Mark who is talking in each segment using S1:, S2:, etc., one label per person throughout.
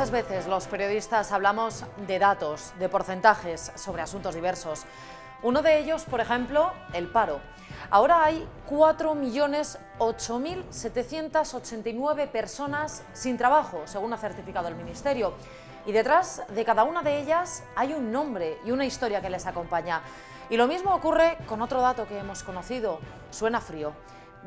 S1: Muchas veces los periodistas hablamos de datos, de porcentajes sobre asuntos diversos. Uno de ellos, por ejemplo, el paro. Ahora hay 4.008.789 personas sin trabajo, según ha certificado el Ministerio. Y detrás de cada una de ellas hay un nombre y una historia que les acompaña. Y lo mismo ocurre con otro dato que hemos conocido. Suena frío.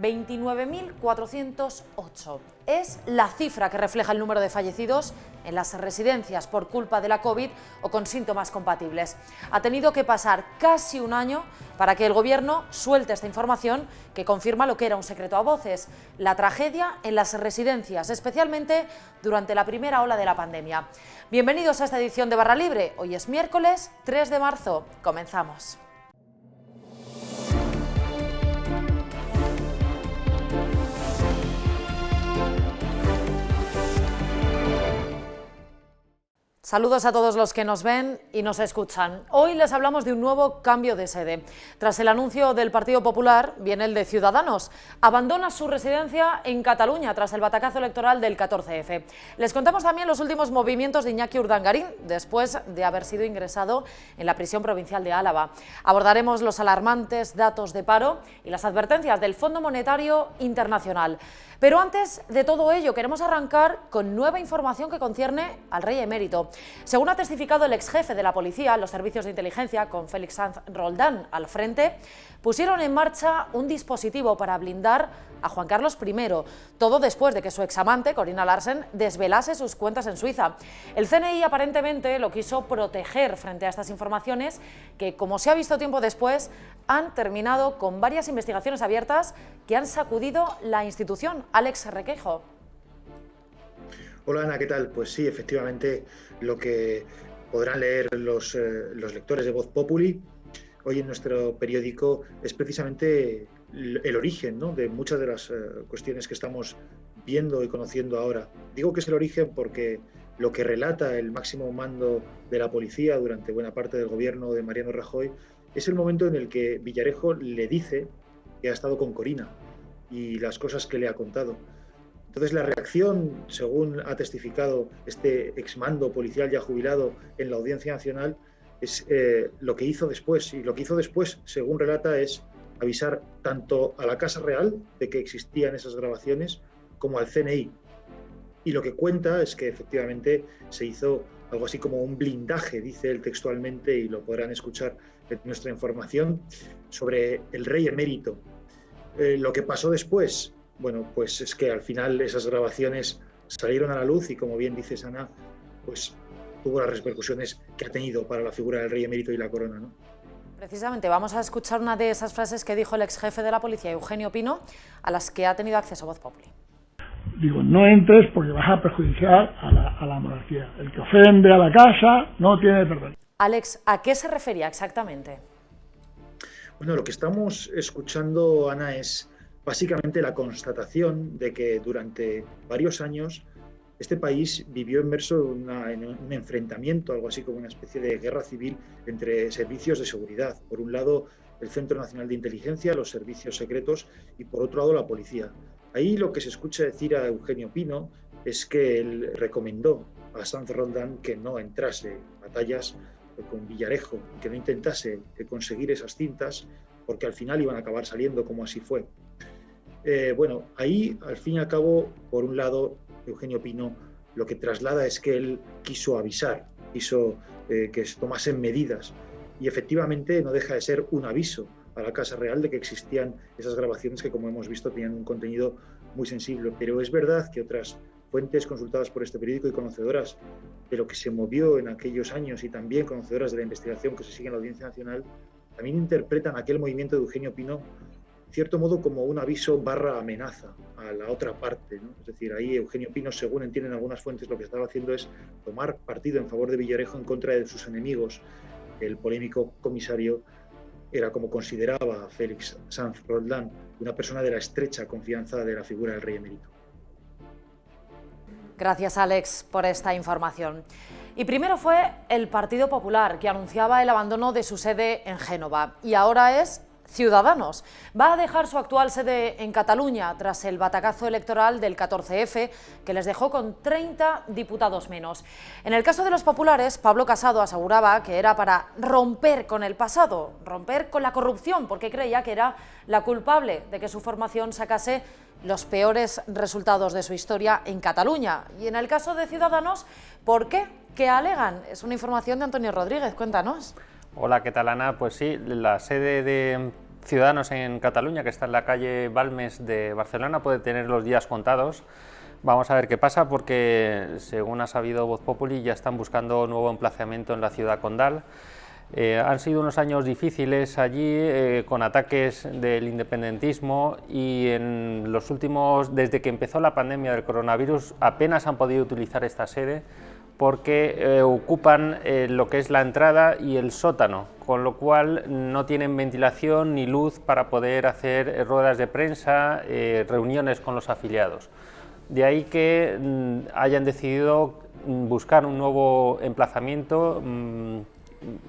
S1: 29.408. Es la cifra que refleja el número de fallecidos en las residencias por culpa de la COVID o con síntomas compatibles. Ha tenido que pasar casi un año para que el Gobierno suelte esta información que confirma lo que era un secreto a voces: la tragedia en las residencias, especialmente durante la primera ola de la pandemia. Bienvenidos a esta edición de Barra Libre. Hoy es miércoles 3 de marzo. Comenzamos. Saludos a todos los que nos ven y nos escuchan. Hoy les hablamos de un nuevo cambio de sede. Tras el anuncio del Partido Popular, viene el de Ciudadanos. Abandona su residencia en Cataluña tras el batacazo electoral del 14F. Les contamos también los últimos movimientos de Iñaki Urdangarín, después de haber sido ingresado en la prisión provincial de Álava. Abordaremos los alarmantes datos de paro y las advertencias del Fondo Monetario Internacional. Pero antes de todo ello, queremos arrancar con nueva información que concierne al rey emérito. Según ha testificado el exjefe de la policía, los servicios de inteligencia, con Félix Sanz Roldán al frente, pusieron en marcha un dispositivo para blindar a Juan Carlos I, todo después de que su examante, Corina Larsen, desvelase sus cuentas en Suiza. El CNI aparentemente lo quiso proteger frente a estas informaciones que, como se ha visto tiempo después, han terminado con varias investigaciones abiertas que han sacudido la institución. Alex Requeijo.
S2: Hola Ana, ¿qué tal? Pues sí, efectivamente, lo que podrán leer los lectores de Voz Populi hoy en nuestro periódico es precisamente el origen, ¿no?, de muchas de las cuestiones que estamos viendo y conociendo ahora. Digo que es el origen porque lo que relata el máximo mando de la policía durante buena parte del gobierno de Mariano Rajoy es el momento en el que Villarejo le dice que ha estado con Corina y las cosas que le ha contado. Entonces la reacción, según ha testificado este exmando policial ya jubilado en la Audiencia Nacional, es lo que hizo después. Y lo que hizo después, según relata, es avisar tanto a la Casa Real de que existían esas grabaciones como al CNI. Y lo que cuenta es que efectivamente se hizo algo así como un blindaje, dice él textualmente, y lo podrán escuchar en nuestra información, sobre el rey emérito. Lo que pasó después, bueno, pues es que al final esas grabaciones salieron a la luz y, como bien dice Ana, pues tuvo las repercusiones que ha tenido para la figura del rey emérito y la corona, ¿no?
S1: Precisamente vamos a escuchar una de esas frases que dijo el ex jefe de la policía, Eugenio Pino, a las que ha tenido acceso Voz Populi.
S3: Digo, no entres porque vas a perjudicar a la monarquía. El que ofende a la casa no tiene perdón.
S1: Alex, ¿a qué se refería exactamente?
S2: Bueno, lo que estamos escuchando, Ana, es básicamente la constatación de que durante varios años este país vivió inmerso en un enfrentamiento, algo así como una especie de guerra civil entre servicios de seguridad. Por un lado, el Centro Nacional de Inteligencia, los servicios secretos, y por otro lado, la policía. Ahí lo que se escucha decir a Eugenio Pino es que él recomendó a Sanz Roldán que no entrase en batallas con Villarejo, que no intentase conseguir esas cintas, porque al final iban a acabar saliendo, como así fue. Bueno, ahí, al fin y al cabo, por un lado, Eugenio Pino lo que traslada es que él quiso avisar, quiso que se tomasen medidas, y efectivamente no deja de ser un aviso a la Casa Real de que existían esas grabaciones que, como hemos visto, tenían un contenido muy sensible. Pero es verdad que otras fuentes consultadas por este periódico y conocedoras de lo que se movió en aquellos años y también conocedoras de la investigación que se sigue en la Audiencia Nacional, también interpretan aquel movimiento de Eugenio Pino en cierto modo como un aviso / amenaza a la otra parte, ¿no? Es decir, ahí Eugenio Pino, según entienden algunas fuentes, lo que estaba haciendo es tomar partido en favor de Villarejo en contra de sus enemigos. El polémico comisario era, como consideraba Félix Sanz Roldán, una persona de la estrecha confianza de la figura del rey emérito.
S1: Gracias, Alex, por esta información. Y primero fue el Partido Popular, que anunciaba el abandono de su sede en Génova, y ahora es Ciudadanos va a dejar su actual sede en Cataluña tras el batacazo electoral del 14F, que les dejó con 30 diputados menos. En el caso de los populares, Pablo Casado aseguraba que era para romper con el pasado, romper con la corrupción, porque creía que era la culpable de que su formación sacase los peores resultados de su historia en Cataluña. Y en el caso de Ciudadanos, ¿por qué? ¿Qué alegan? Es una información de Antonio Rodríguez, cuéntanos.
S4: Hola, ¿qué tal, Ana? Pues sí, la sede de Ciudadanos en Cataluña, que está en la calle Balmes de Barcelona, puede tener los días contados. Vamos a ver qué pasa, porque según ha sabido Voz Populi, ya están buscando nuevo emplazamiento en la ciudad condal. Han sido unos años difíciles allí, con ataques del independentismo, y en los últimos, desde que empezó la pandemia del coronavirus, apenas han podido utilizar esta sede, porque ocupan lo que es la entrada y el sótano, con lo cual no tienen ventilación ni luz para poder hacer ruedas de prensa, reuniones con los afiliados. De ahí que hayan decidido buscar un nuevo emplazamiento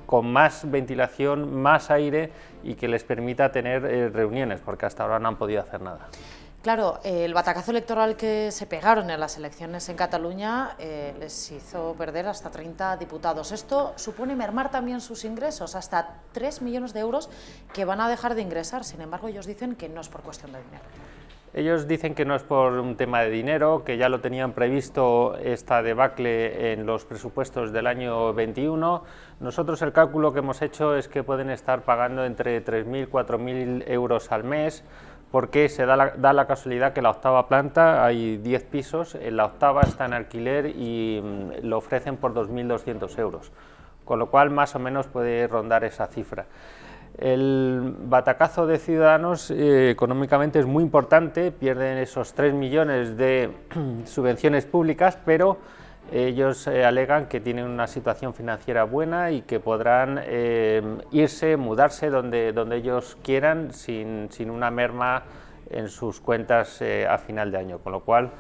S4: con más ventilación, más aire, y que les permita tener reuniones, porque hasta ahora no han podido hacer nada.
S1: Claro, el batacazo electoral que se pegaron en las elecciones en Cataluña les hizo perder hasta 30 diputados. Esto supone mermar también sus ingresos, hasta 3 millones de euros que van a dejar de ingresar. Sin embargo, ellos dicen que no es por cuestión de dinero.
S4: Ellos dicen que no es por un tema de dinero, que ya lo tenían previsto esta debacle en los presupuestos del año 21. Nosotros el cálculo que hemos hecho es que pueden estar pagando entre 3.000 y 4.000 euros al mes, porque se da la casualidad que la octava planta hay 10 pisos, en la octava está en alquiler y lo ofrecen por 2.200 euros, con lo cual más o menos puede rondar esa cifra. El batacazo de Ciudadanos económicamente es muy importante, pierden esos 3 millones de subvenciones públicas, pero ellos alegan que tienen una situación financiera buena y que podrán irse, mudarse donde ellos quieran sin una merma en sus cuentas a final de año, con lo cual,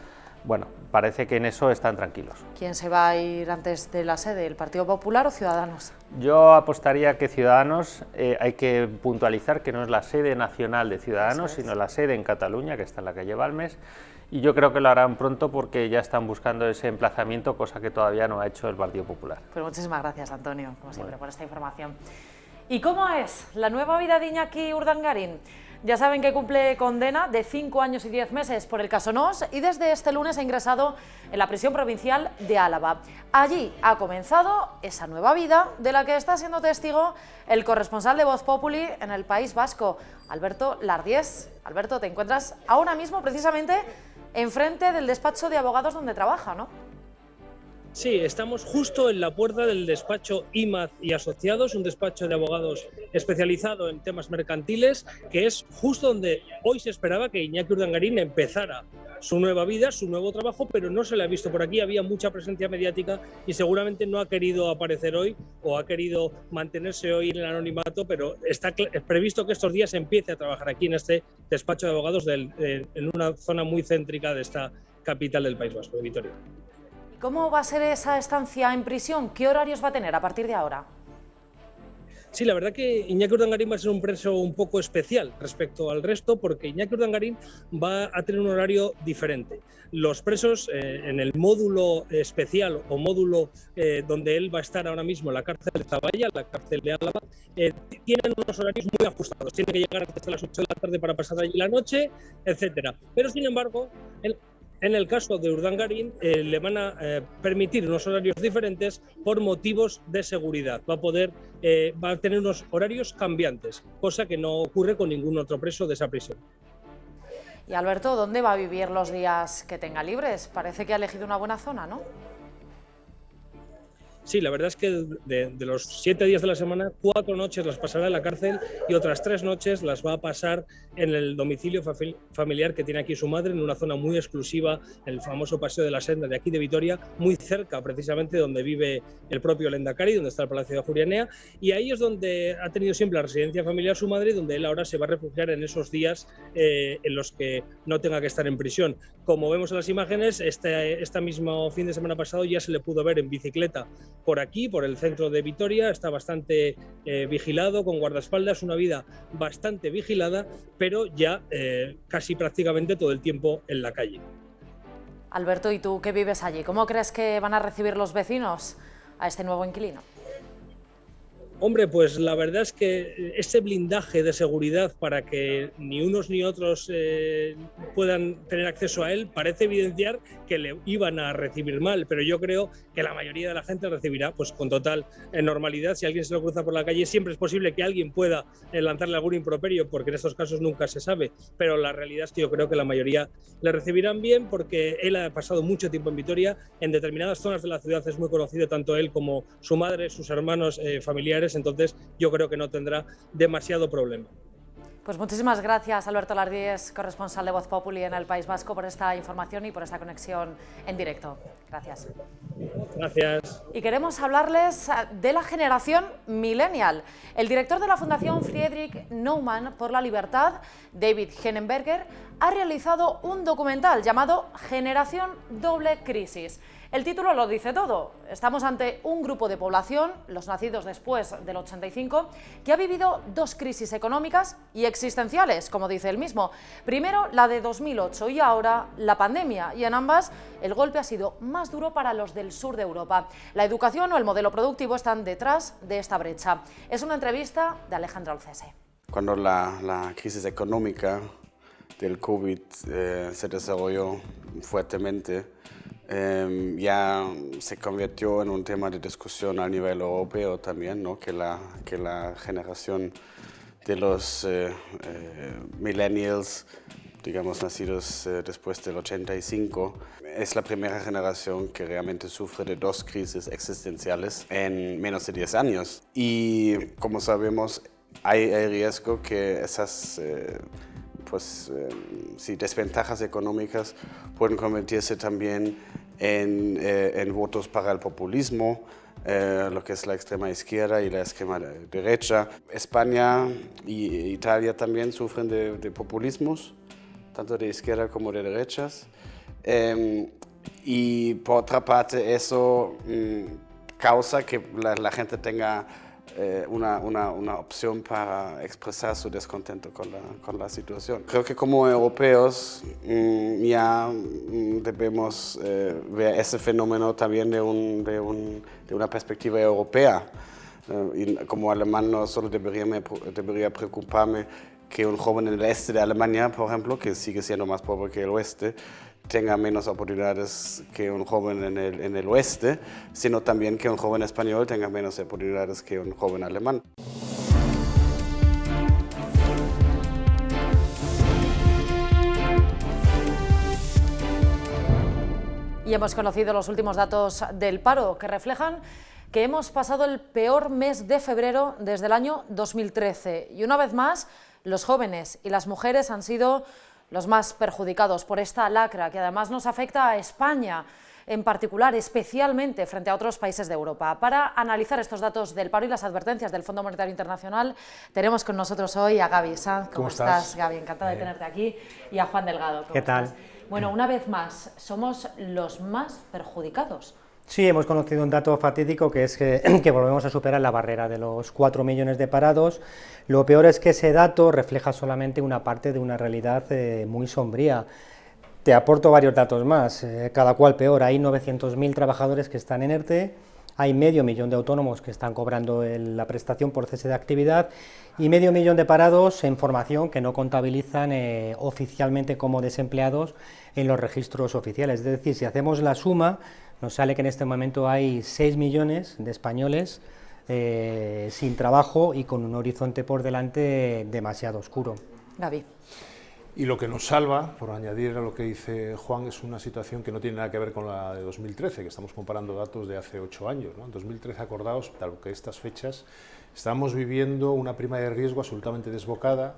S4: bueno, parece que en eso están tranquilos.
S1: ¿Quién se va a ir antes de la sede, el Partido Popular o Ciudadanos?
S4: Yo apostaría que Ciudadanos, hay que puntualizar que no es la sede nacional de Ciudadanos, sino la sede en Cataluña, que está en la calle Balmes, y yo creo que lo harán pronto porque ya están buscando ese emplazamiento, cosa que todavía no ha hecho el Partido Popular.
S1: Pues muchísimas gracias, Antonio, como siempre, por esta información. ¿Y cómo es la nueva vida de Iñaki Urdangarín? Ya saben que cumple condena de 5 años y 10 meses por el caso Nos, y desde este lunes ha ingresado en la prisión provincial de Álava. Allí ha comenzado esa nueva vida de la que está siendo testigo el corresponsal de Voz Populi en el País Vasco, Alberto Lardiés. Alberto, te encuentras ahora mismo precisamente enfrente del despacho de abogados donde trabaja, ¿no?
S5: Sí, estamos justo en la puerta del despacho IMAZ y Asociados, un despacho de abogados especializado en temas mercantiles, que es justo donde hoy se esperaba que Iñaki Urdangarín empezara su nueva vida, su nuevo trabajo, pero no se le ha visto por aquí. Había mucha presencia mediática y seguramente no ha querido aparecer hoy o ha querido mantenerse hoy en el anonimato, pero está previsto que estos días empiece a trabajar aquí en este despacho de abogados en una zona muy céntrica de esta capital del País Vasco, de Vitoria.
S1: ¿Cómo va a ser esa estancia en prisión? ¿Qué horarios va a tener a partir de ahora?
S5: Sí, la verdad que Iñaki Urdangarín va a ser un preso un poco especial respecto al resto, porque Iñaki Urdangarín va a tener un horario diferente. Los presos en el módulo especial o módulo donde él va a estar ahora mismo, la cárcel de Zaballa, la cárcel de Álava, tienen unos horarios muy ajustados. Tiene que llegar hasta las 8 de la tarde para pasar allí la noche, etcétera. Pero sin embargo, en el caso de Urdangarín le van a permitir unos horarios diferentes por motivos de seguridad. Va a tener unos horarios cambiantes, cosa que no ocurre con ningún otro preso de esa prisión.
S1: Y Alberto, ¿dónde va a vivir los días que tenga libres? Parece que ha elegido una buena zona, ¿no?
S5: Sí, la verdad es que de los 7 días de la semana, 4 noches las pasará en la cárcel y otras 3 noches las va a pasar en el domicilio familiar que tiene aquí su madre, en una zona muy exclusiva, en el famoso Paseo de la Senda de aquí de Vitoria, muy cerca precisamente donde vive el propio Lehendakari, donde está el Palacio de Ajuria Enea, y ahí es donde ha tenido siempre la residencia familiar su madre, y donde él ahora se va a refugiar en esos días en los que no tenga que estar en prisión. Como vemos en las imágenes, este mismo fin de semana pasado ya se le pudo ver en bicicleta por aquí, por el centro de Vitoria, está bastante vigilado, con guardaespaldas, una vida bastante vigilada, pero ya casi prácticamente todo el tiempo en la calle.
S1: Alberto, ¿y tú qué vives allí? ¿Cómo crees que van a recibir los vecinos a este nuevo inquilino?
S5: Hombre, pues la verdad es que ese blindaje de seguridad para que ni unos ni otros puedan tener acceso a él parece evidenciar que le iban a recibir mal, pero yo creo que la mayoría de la gente recibirá pues con total normalidad. Si alguien se lo cruza por la calle, siempre es posible que alguien pueda lanzarle algún improperio, porque en estos casos nunca se sabe, pero la realidad es que yo creo que la mayoría le recibirán bien, porque él ha pasado mucho tiempo en Vitoria. En determinadas zonas de la ciudad es muy conocido, tanto él como su madre, sus hermanos, familiares. Entonces yo creo que no tendrá demasiado problema.
S1: Pues muchísimas gracias, Alberto Lardíez, corresponsal de Voz Populi en el País Vasco, por esta información y por esta conexión en directo. Gracias.
S5: Gracias.
S1: Y queremos hablarles de la generación millennial. El director de la Fundación Friedrich Naumann por la Libertad, David Henenberger, ha realizado un documental llamado Generación Doble Crisis. El título lo dice todo. Estamos ante un grupo de población, los nacidos después del 85, que ha vivido dos crisis económicas y existenciales, como dice él mismo. Primero la de 2008 y ahora la pandemia, y en ambas el golpe ha sido más duro para los del sur de Europa. La educación o el modelo productivo están detrás de esta brecha. Es una entrevista de Alejandro Alcese.
S6: Cuando la crisis económica del COVID se desarrolló fuertemente, ya se convirtió en un tema de discusión a nivel europeo también, ¿no? que la generación de los millennials, digamos nacidos después del 85, es la primera generación que realmente sufre de dos crisis existenciales en menos de 10 años. Y como sabemos, hay riesgo que esas desventajas económicas pueden convertirse también en votos para el populismo, lo que es la extrema izquierda y la extrema derecha. España y Italia también sufren de populismos, tanto de izquierda como de derechas. Y por otra parte, eso causa que la gente tenga una opción para expresar su descontento con la situación. Creo que como europeos ya debemos ver ese fenómeno también de una perspectiva europea. Y como alemán no solo debería preocuparme que un joven en el este de Alemania, por ejemplo, que sigue siendo más pobre que el oeste, tenga menos oportunidades que un joven en el oeste, sino también que un joven español tenga menos oportunidades que un joven alemán.
S1: Y hemos conocido los últimos datos del paro, que reflejan que hemos pasado el peor mes de febrero desde el año 2013. Y una vez más, los jóvenes y las mujeres han sido los más perjudicados por esta lacra, que además nos afecta a España en particular, especialmente frente a otros países de Europa. Para analizar estos datos del paro y las advertencias del Fondo Monetario Internacional, tenemos con nosotros hoy a Gaby Sanz. ¿Cómo estás, Gaby? Encantada de tenerte aquí. Y a Juan Delgado.
S7: ¿Qué tal?
S1: Bueno, una vez más, somos los más perjudicados.
S7: Sí, hemos conocido un dato fatídico, que es que volvemos a superar la barrera de los 4 millones de parados. Lo peor es que ese dato refleja solamente una parte de una realidad muy sombría. Te aporto varios datos más, cada cual peor. Hay 900.000 trabajadores que están en ERTE, hay 500.000 de autónomos que están cobrando la prestación por cese de actividad y 500.000 de parados en formación que no contabilizan oficialmente como desempleados en los registros oficiales. Es decir, si hacemos la suma, nos sale que en este momento hay 6 millones de españoles sin trabajo y con un horizonte por delante demasiado oscuro.
S1: Gaby.
S8: Y lo que nos salva, por añadir a lo que dice Juan, es una situación que no tiene nada que ver con la de 2013, que estamos comparando datos de hace 8 años, ¿no? En 2013, acordaos, tal que estas fechas, estábamos viviendo una prima de riesgo absolutamente desbocada,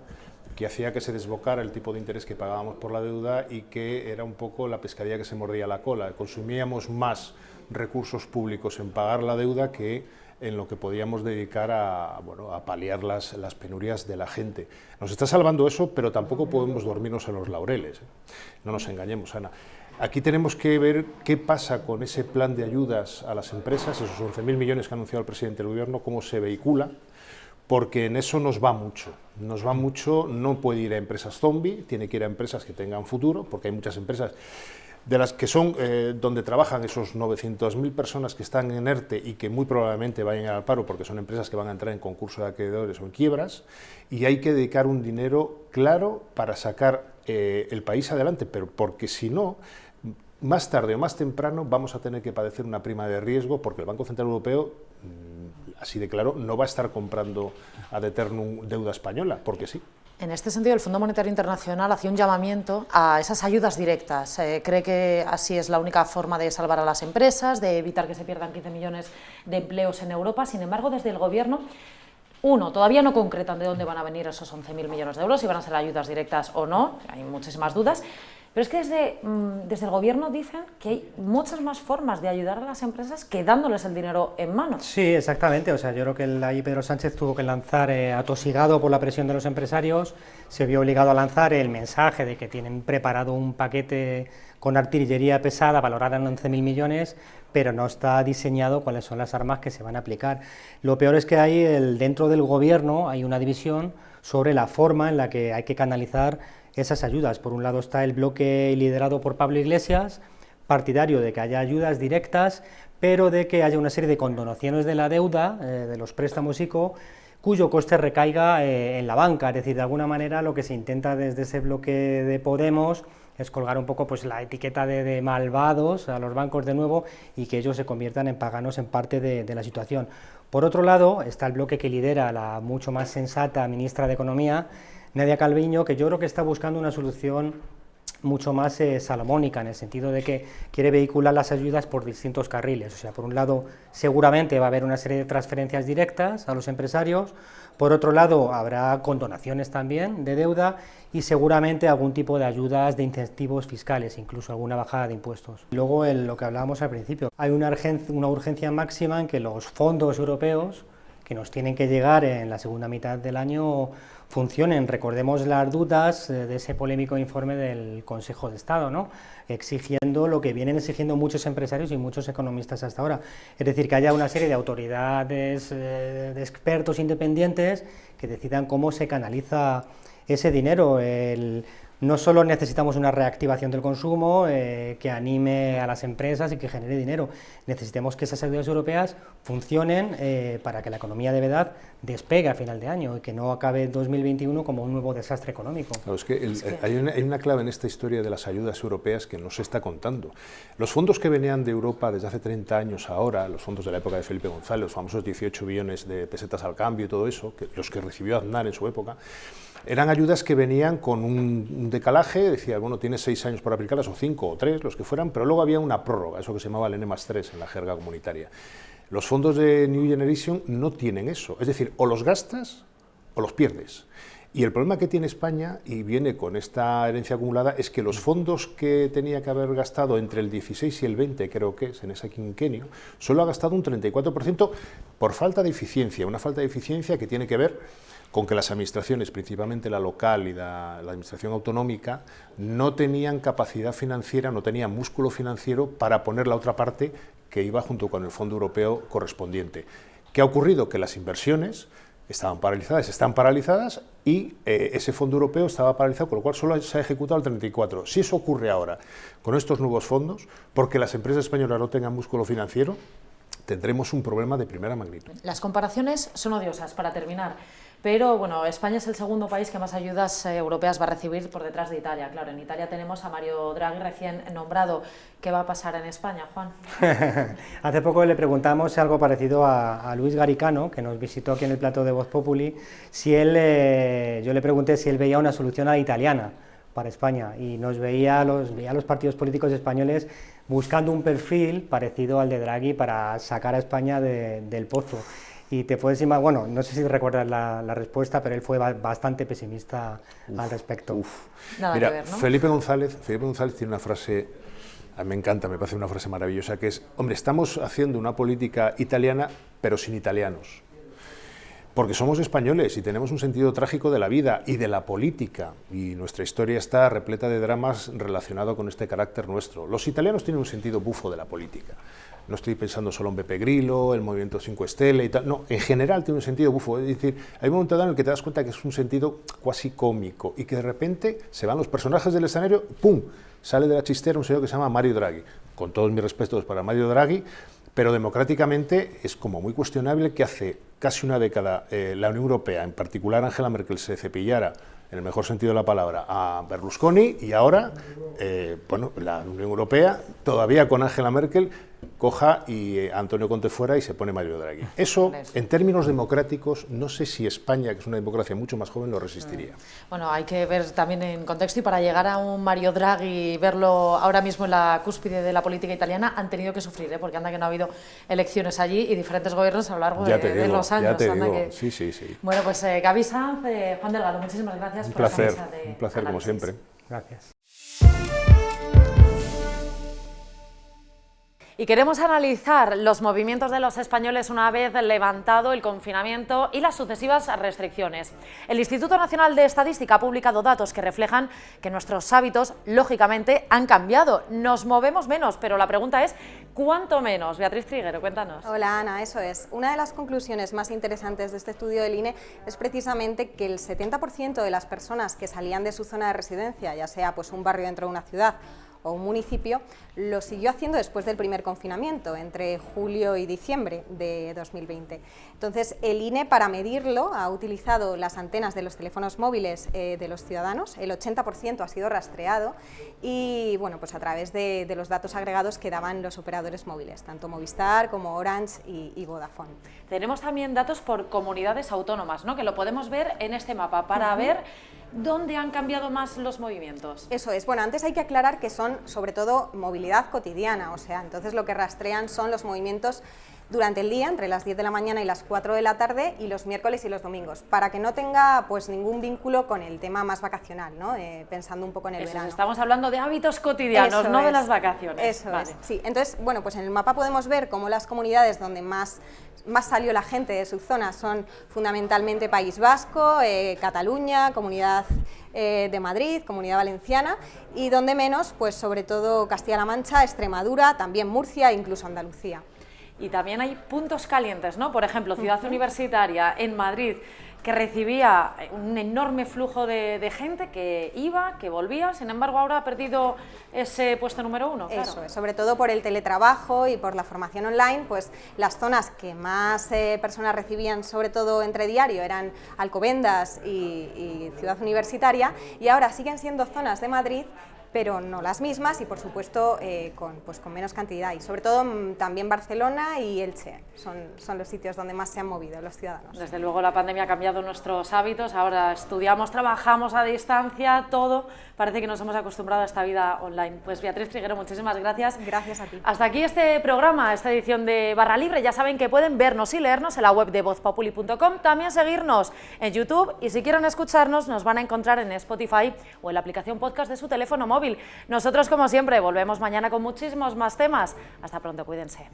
S8: que hacía que se desbocara el tipo de interés que pagábamos por la deuda y que era un poco la pescadilla que se mordía la cola. Consumíamos más recursos públicos en pagar la deuda que en lo que podíamos dedicar a paliar las penurias de la gente. Nos está salvando eso, pero tampoco podemos dormirnos en los laureles, ¿eh? No nos engañemos, Ana. Aquí tenemos que ver qué pasa con ese plan de ayudas a las empresas, esos 11.000 millones que ha anunciado el presidente del Gobierno, cómo se vehicula, porque en eso nos va mucho, no puede ir a empresas zombie, tiene que ir a empresas que tengan futuro, porque hay muchas empresas de las que son donde trabajan esos 900.000 personas que están en ERTE y que muy probablemente vayan al paro porque son empresas que van a entrar en concurso de acreedores o en quiebras, y hay que dedicar un dinero claro para sacar el país adelante, pero porque si no, más tarde o más temprano vamos a tener que padecer una prima de riesgo porque el Banco Central Europeo, así de claro, no va a estar comprando ad eternum deuda española, porque sí.
S1: En este sentido, el Fondo Monetario Internacional hacía un llamamiento a esas ayudas directas. ¿Cree que así es la única forma de salvar a las empresas, de evitar que se pierdan 15 millones de empleos en Europa? Sin embargo, desde el Gobierno, todavía no concretan de dónde van a venir esos 11.000 millones de euros, si van a ser ayudas directas o no, hay muchísimas dudas. Pero es que desde el Gobierno dicen que hay muchas más formas de ayudar a las empresas que dándoles el dinero en mano.
S7: Sí, exactamente. O sea, yo creo que ahí Pedro Sánchez tuvo que lanzar, atosigado por la presión de los empresarios, se vio obligado a lanzar el mensaje de que tienen preparado un paquete con artillería pesada valorada en 11.000 millones, pero no está diseñado cuáles son las armas que se van a aplicar. Lo peor es que dentro del Gobierno hay una división sobre la forma en la que hay que canalizar esas ayudas. Por un lado está el bloque liderado por Pablo Iglesias, partidario de que haya ayudas directas, pero de que haya una serie de condonaciones de la deuda, de los préstamos ICO, cuyo coste recaiga en la banca. Es decir, de alguna manera lo que se intenta desde ese bloque de Podemos es colgar un poco pues la etiqueta de malvados a los bancos de nuevo y que ellos se conviertan en paganos en parte de la situación. Por otro lado está el bloque que lidera la mucho más sensata ministra de Economía, Nadia Calviño, que yo creo que está buscando una solución mucho más salomónica, en el sentido de que quiere vehicular las ayudas por distintos carriles. O sea, por un lado, seguramente va a haber una serie de transferencias directas a los empresarios, por otro lado, habrá condonaciones también de deuda y seguramente algún tipo de ayudas de incentivos fiscales, incluso alguna bajada de impuestos. Luego, lo que hablábamos al principio, hay una urgencia máxima en que los fondos europeos, que nos tienen que llegar en la segunda mitad del año, funcionen. Recordemos las dudas de ese polémico informe del Consejo de Estado, ¿no? Exigiendo lo que vienen exigiendo muchos empresarios y muchos economistas hasta ahora, es decir, que haya una serie de autoridades, de expertos independientes que decidan cómo se canaliza ese dinero. No solo necesitamos una reactivación del consumo que anime a las empresas y que genere dinero, necesitamos que esas ayudas europeas funcionen para que la economía de verdad despegue a final de año y que no acabe 2021 como un nuevo desastre económico.
S8: Claro, hay una clave en esta historia de las ayudas europeas que no se está contando. Los fondos que venían de Europa desde hace 30 años ahora, los fondos de la época de Felipe González, los famosos 18 billones de pesetas al cambio y todo eso, los que recibió Aznar en su época, eran ayudas que venían con un decalaje, decía, bueno, tienes 6 años para aplicarlas, o 5 o 3, los que fueran, pero luego había una prórroga, eso que se llamaba el N+3 en la jerga comunitaria. Los fondos de New Generation no tienen eso, es decir, o los gastas o los pierdes. Y el problema que tiene España, y viene con esta herencia acumulada, es que los fondos que tenía que haber gastado entre el 16 y el 20, creo que es, en ese quinquenio, solo ha gastado un 34% por falta de eficiencia, una falta de eficiencia que tiene que ver con que las administraciones, principalmente la local y la administración autonómica, no tenían capacidad financiera, no tenían músculo financiero para poner la otra parte que iba junto con el fondo europeo correspondiente. ¿Qué ha ocurrido? Que las inversiones están paralizadas y ese fondo europeo estaba paralizado, con lo cual solo se ha ejecutado el 34%. Si eso ocurre ahora con estos nuevos fondos, porque las empresas españolas no tengan músculo financiero, tendremos un problema de primera magnitud.
S1: Las comparaciones son odiosas, para terminar. Pero bueno, España es el segundo país que más ayudas europeas va a recibir, por detrás de Italia. Claro, en Italia tenemos a Mario Draghi recién nombrado. ¿Qué va a pasar en España, Juan?
S7: Hace poco le preguntamos algo parecido a Luis Garicano, que nos visitó aquí en el plató de Voz Populi, yo le pregunté si él veía una solución a la italiana para España, y veía a los partidos políticos españoles buscando un perfil parecido al de Draghi para sacar a España del pozo. Y te puedes imaginar, bueno, no sé si recuerdas la respuesta, pero él fue bastante pesimista al respecto.
S1: Nada
S8: Mira,
S1: que ver, ¿no?
S8: Felipe González tiene una frase, a mí me encanta, me parece una frase maravillosa, que es, hombre, estamos haciendo una política italiana, pero sin italianos. porque somos españoles y tenemos un sentido trágico de la vida y de la política, y nuestra historia está repleta de dramas relacionados con este carácter nuestro. Los italianos tienen un sentido bufo de la política. No estoy pensando solo en Beppe Grillo, el movimiento 5 Stelle y tal, no, en general tiene un sentido bufo, es decir, hay un momento dado en el que te das cuenta que es un sentido cuasi cómico y que de repente se van los personajes del escenario, ¡pum!, sale de la chistera un señor que se llama Mario Draghi, con todos mis respetos para Mario Draghi, pero democráticamente es como muy cuestionable que hace casi una década la Unión Europea, en particular Angela Merkel, se cepillara, en el mejor sentido de la palabra, a Berlusconi, y ahora, bueno, la Unión Europea, todavía con Angela Merkel, coja y Antonio Conte fuera y se pone Mario Draghi. Eso, en términos democráticos, no sé si España, que es una democracia mucho más joven, lo resistiría.
S1: Bueno, hay que ver también en contexto, y para llegar a un Mario Draghi, verlo ahora mismo en la cúspide de la política italiana, han tenido que sufrir, porque anda que no ha habido elecciones allí y diferentes gobiernos a lo largo de los años.
S8: Ya te digo, sí, sí, sí.
S1: Bueno, pues Gaby Sanz, Juan Delgado, muchísimas gracias por esta mesa de
S8: un placer como siempre.
S7: Gracias.
S1: Y queremos analizar los movimientos de los españoles una vez levantado el confinamiento y las sucesivas restricciones. El Instituto Nacional de Estadística ha publicado datos que reflejan que nuestros hábitos, lógicamente, han cambiado. Nos movemos menos, pero la pregunta es, ¿cuánto menos? Beatriz Triguero, cuéntanos.
S9: Hola Ana, eso es. Una de las conclusiones más interesantes de este estudio del INE es precisamente que el 70% de las personas que salían de su zona de residencia, ya sea pues un barrio dentro de una ciudad o un municipio, lo siguió haciendo después del primer confinamiento, entre julio y diciembre de 2020. Entonces, el INE, para medirlo, ha utilizado las antenas de los teléfonos móviles de los ciudadanos, el 80% ha sido rastreado, y bueno, pues a través de los datos agregados que daban los operadores móviles, tanto Movistar como Orange y Vodafone.
S1: Tenemos también datos por comunidades autónomas, ¿no?, que lo podemos ver en este mapa, para ver ¿dónde han cambiado más los movimientos?
S9: Eso es. Bueno, antes hay que aclarar que son sobre todo movilidad cotidiana, o sea, entonces lo que rastrean son los movimientos durante el día, entre las 10 de la mañana y las 4 de la tarde, y los miércoles y los domingos, para que no tenga pues ningún vínculo con el tema más vacacional, ¿no? Pensando un poco en el verano.
S1: Estamos hablando de hábitos cotidianos,
S9: Eso
S1: no
S9: es.
S1: de las vacaciones.
S9: Eso es, sí. Entonces, bueno, pues en el mapa podemos ver cómo las comunidades donde más salió la gente de su zona son fundamentalmente País Vasco, Cataluña, Comunidad de Madrid, Comunidad Valenciana, y donde menos, pues sobre todo Castilla-La Mancha, Extremadura, también Murcia e incluso Andalucía.
S1: Y también hay puntos calientes, ¿no? Por ejemplo, Ciudad Universitaria en Madrid, que recibía un enorme flujo de gente que iba, que volvía, sin embargo ahora ha perdido ese puesto número 1. Claro.
S9: Eso es, sobre todo por el teletrabajo y por la formación online, pues las zonas que más personas recibían, sobre todo entre diario, eran Alcobendas y Ciudad Universitaria, y ahora siguen siendo zonas de Madrid, pero no las mismas, y por supuesto con menos cantidad, y sobre todo también Barcelona y Elche son los sitios donde más se han movido los ciudadanos.
S1: Desde luego la pandemia ha cambiado nuestros hábitos, ahora estudiamos, trabajamos a distancia, todo, parece que nos hemos acostumbrado a esta vida online. Pues Beatriz Triguero, muchísimas gracias.
S9: Gracias a ti.
S1: Hasta aquí este programa, esta edición de Barra Libre. Ya saben que pueden vernos y leernos en la web de vozpopuli.com, también seguirnos en YouTube, y si quieren escucharnos nos van a encontrar en Spotify o en la aplicación podcast de su teléfono móvil. Nosotros, como siempre, volvemos mañana con muchísimos más temas. Hasta pronto, cuídense.